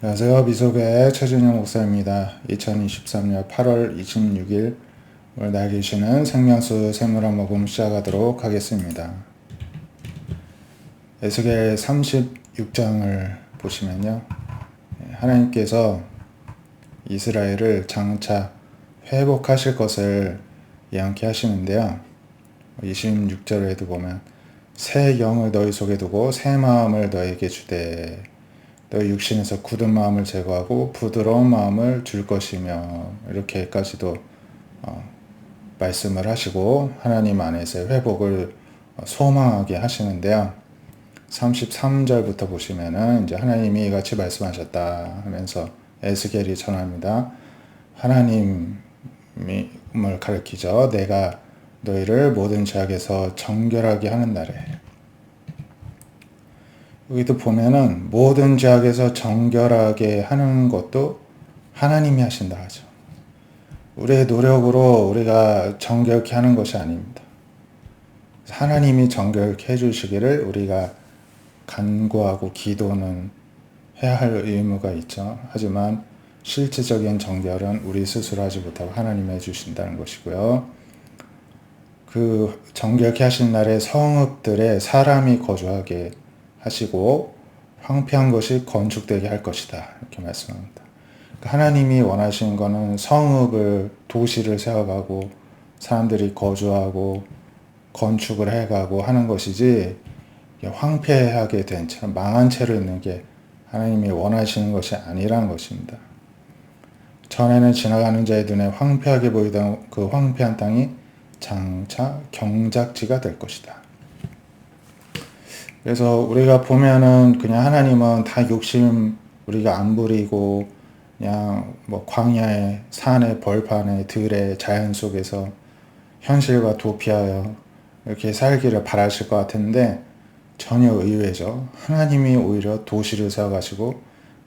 안녕하세요. 미소교회 최준영 목사입니다. 2023년 8월 26일 오늘 날 계시는 생명수 세무라 먹음 시작하도록 하겠습니다. 에스겔 36장을 보시면요. 하나님께서 이스라엘을 장차 회복하실 것을 예언케 하시는데요. 26절에도 보면 새 영을 너희 속에 두고 새 마음을 너에게 주되 너희 육신에서 굳은 마음을 제거하고 부드러운 마음을 줄 것이며 이렇게까지도 말씀을 하시고 하나님 안에서의 회복을 소망하게 하시는데요. 33절부터 보시면은 이제 하나님이 같이 말씀하셨다 하면서 에스겔이 전합니다. 하나님을 가리키죠. 내가 너희를 모든 죄악에서 정결하게 하는 날에. 여기도 보면은 모든 죄악에서 정결하게 하는 것도 하나님이 하신다 하죠. 우리의 노력으로 우리가 정결케 하는 것이 아닙니다. 하나님이 정결케 해주시기를 우리가 간구하고 기도는 해야 할 의무가 있죠. 하지만 실질적인 정결은 우리 스스로 하지 못하고 하나님이 해주신다는 것이고요. 그 정결케 하신 날에 성읍들에 사람이 거주하게 하시고 황폐한 것이 건축되게 할 것이다. 이렇게 말씀합니다. 하나님이 원하시는 것은 성읍을 도시를 세워가고 사람들이 거주하고 건축을 해가고 하는 것이지 황폐하게 된 채 망한 채로 있는 게 하나님이 원하시는 것이 아니라는 것입니다. 전에는 지나가는 자의 눈에 황폐하게 보이던 그 황폐한 땅이 장차 경작지가 될 것이다. 그래서 우리가 보면은 그냥 하나님은 다 욕심 우리가 안 부리고 그냥 뭐 광야에 산에 벌판에 들에 자연 속에서 현실과 도피하여 이렇게 살기를 바라실 것 같은데 전혀 의외죠. 하나님이 오히려 도시를 세워가시고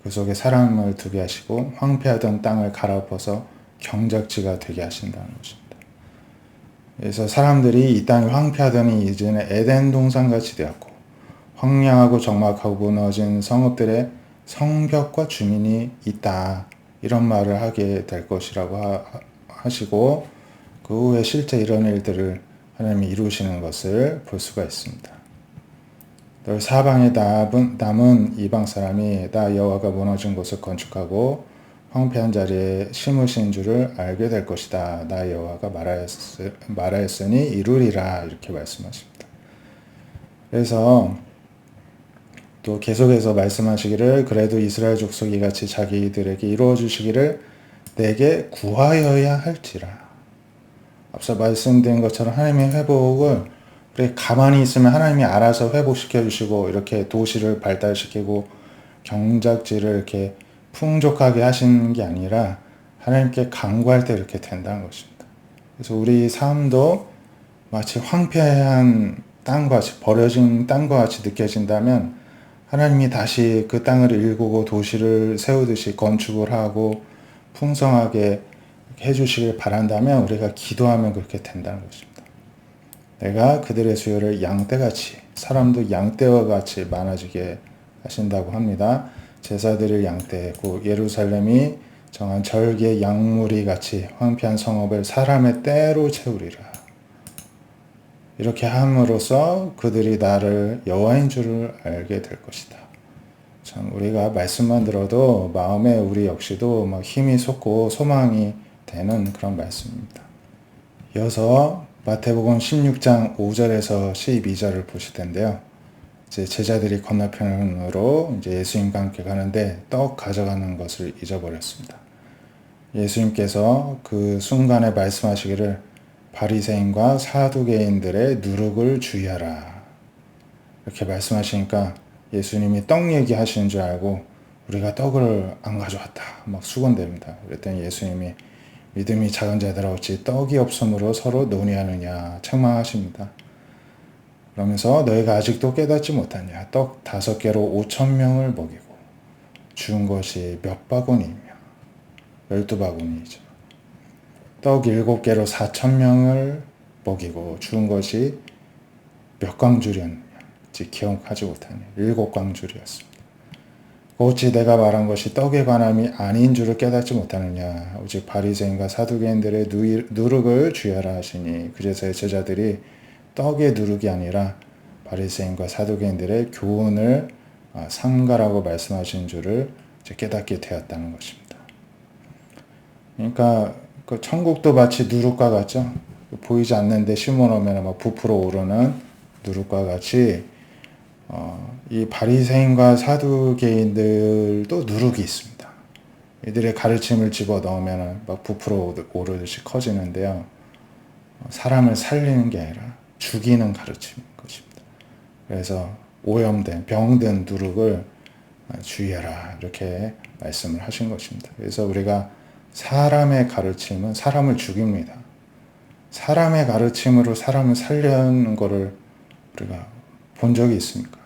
그 속에 사람을 두게 하시고 황폐하던 땅을 갈아엎어서 경작지가 되게 하신다는 것입니다. 그래서 사람들이 이 땅이 황폐하더니 이제는 에덴 동산같이 되었고 황량하고 적막하고 무너진 성읍들의 성벽과 주민이 있다. 이런 말을 하게 될 것이라고 하시고 그 후에 실제 이런 일들을 하나님이 이루시는 것을 볼 수가 있습니다. 널 사방에 남은 이방 사람이 나 여호와가 무너진 곳을 건축하고 황폐한 자리에 심으신 줄을 알게 될 것이다. 나 여호와가 말하였으니 이루리라 이렇게 말씀하십니다. 그래서 또 계속해서 말씀하시기를 그래도 이스라엘 족속이 같이 자기들에게 이루어 주시기를 내게 구하여야 할지라. 앞서 말씀드린 것처럼 하나님의 회복을 우리 가만히 있으면 하나님이 알아서 회복시켜 주시고 이렇게 도시를 발달시키고 경작지를 이렇게 풍족하게 하시는 게 아니라 하나님께 간구할 때 이렇게 된다는 것입니다. 그래서 우리 삶도 마치 황폐한 땅과 같이 버려진 땅과 같이 느껴진다면 하나님이 다시 그 땅을 일구고 도시를 세우듯이 건축을 하고 풍성하게 해주시길 바란다면 우리가 기도하면 그렇게 된다는 것입니다. 내가 그들의 수요를 양떼같이 사람도 양떼와 같이 많아지게 하신다고 합니다. 제사드릴 양떼 곧 예루살렘이 정한 절개 양무리 같이 황폐한 성읍을 사람의 떼로 채우리라. 이렇게 함으로써 그들이 나를 여호와인 줄을 알게 될 것이다. 참 우리가 말씀만 들어도 마음에 우리 역시도 막 힘이 솟고 소망이 되는 그런 말씀입니다. 이어서 마태복음 16장 5절에서 12절을 보실 텐데요. 이제 제자들이 건너편으로 이제 예수님과 함께 가는데 떡 가져가는 것을 잊어버렸습니다. 예수님께서 그 순간에 말씀하시기를 바리새인과 사두개인들의 누룩을 주의하라. 이렇게 말씀하시니까 예수님이 떡 얘기하시는 줄 알고 우리가 떡을 안 가져왔다. 막 수곤댑니다. 그랬더니 예수님이 믿음이 작은 자들아 어찌 떡이 없으므로 서로 논의하느냐 책망하십니다. 그러면서 너희가 아직도 깨닫지 못하냐. 떡 5개로 5,000명을 먹이고 준 것이 몇 바구니이며 12바구니이죠. 떡 7개로 4,000명을 먹이고 준 것이 몇 광줄이었느냐 기억하지 못하니 7광줄이었습니다. 어찌 내가 말한 것이 떡에 관함이 아닌 줄을 깨닫지 못하느냐. 오직 바리새인과 사두개인들의 누룩을 주의하라 하시니 그제서야 제자들이 떡의 누룩이 아니라 바리새인과 사두개인들의 교훈을 삼가라고 말씀하신 줄을 이제 깨닫게 되었다는 것입니다. 그러니까 그 천국도 마치 누룩과 같죠. 보이지 않는데 심어놓으면 막 부풀어 오르는 누룩과 같이 이 바리새인과 사두개인들도 누룩이 있습니다. 이들의 가르침을 집어 넣으면 막 부풀어 오르듯이 커지는데요. 사람을 살리는 게 아니라 죽이는 가르침인 것입니다. 그래서 오염된 병든 누룩을 주의하라 이렇게 말씀을 하신 것입니다. 그래서 우리가 사람의 가르침은 사람을 죽입니다. 사람의 가르침으로 사람을 살려는 것을 우리가 본 적이 있습니까?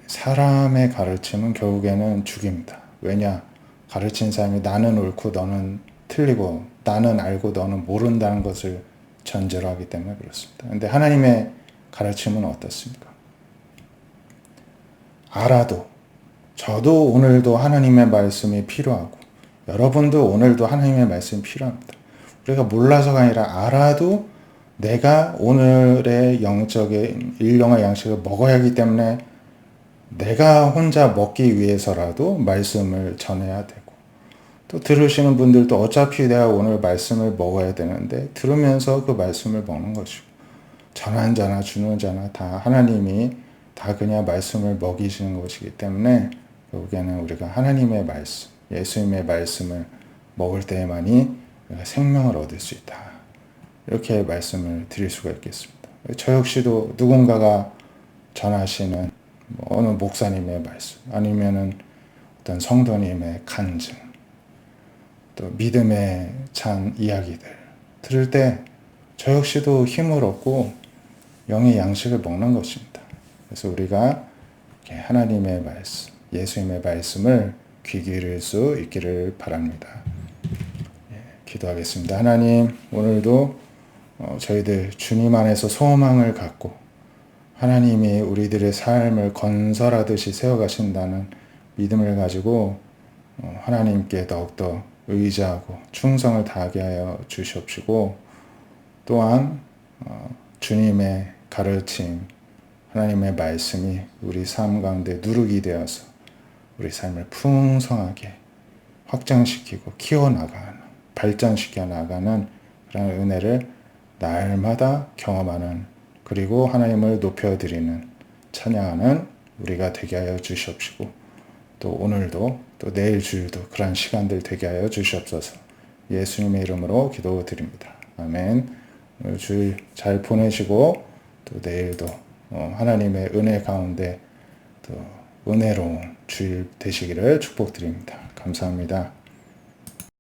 사람의 가르침은 결국에는 죽입니다. 왜냐? 가르친 사람이 나는 옳고 너는 틀리고 나는 알고 너는 모른다는 것을 전제로 하기 때문에 그렇습니다. 그런데 하나님의 가르침은 어떻습니까? 알아도 저도 오늘도 하나님의 말씀이 필요하고 여러분도 오늘도 하나님의 말씀이 필요합니다. 우리가 몰라서가 아니라 알아도 내가 오늘의 영적인 일용할 양식을 먹어야 하기 때문에 내가 혼자 먹기 위해서라도 말씀을 전해야 되고 또 들으시는 분들도 어차피 내가 오늘 말씀을 먹어야 되는데 들으면서 그 말씀을 먹는 것이고 전한 자나 주는 자나 다 하나님이 다 그냥 말씀을 먹이시는 것이기 때문에 결국에는 우리가 하나님의 말씀, 예수님의 말씀을 먹을 때에만이 우리가 생명을 얻을 수 있다. 이렇게 말씀을 드릴 수가 있겠습니다. 저 역시도 누군가가 전하시는 어느 목사님의 말씀 아니면은 어떤 성도님의 간증 또 믿음의 찬 이야기들 들을 때 저 역시도 힘을 얻고 영의 양식을 먹는 것입니다. 그래서 우리가 하나님의 말씀, 예수님의 말씀을 귀 기울일 수 있기를 바랍니다. 기도하겠습니다. 하나님, 오늘도 저희들 주님 안에서 소망을 갖고 하나님이 우리들의 삶을 건설하듯이 세워가신다는 믿음을 가지고 하나님께 더욱더 의지하고 충성을 다하게 하여 주시옵시고 또한 주님의 가르침, 하나님의 말씀이 우리 삶 가운데 누룩이 되어서 우리 삶을 풍성하게 확장시키고 키워나가는, 발전시켜 나가는 그런 은혜를 날마다 경험하는 그리고 하나님을 높여드리는 찬양하는 우리가 되게 하여 주시옵시고 또 오늘도 또 내일 주일도 그런 시간들 되게 하여 주시옵소서. 예수님의 이름으로 기도드립니다. 아멘. 오늘 주일 잘 보내시고 또 내일도 하나님의 은혜 가운데 또 은혜로운 주일 되시기를 축복드립니다. 감사합니다.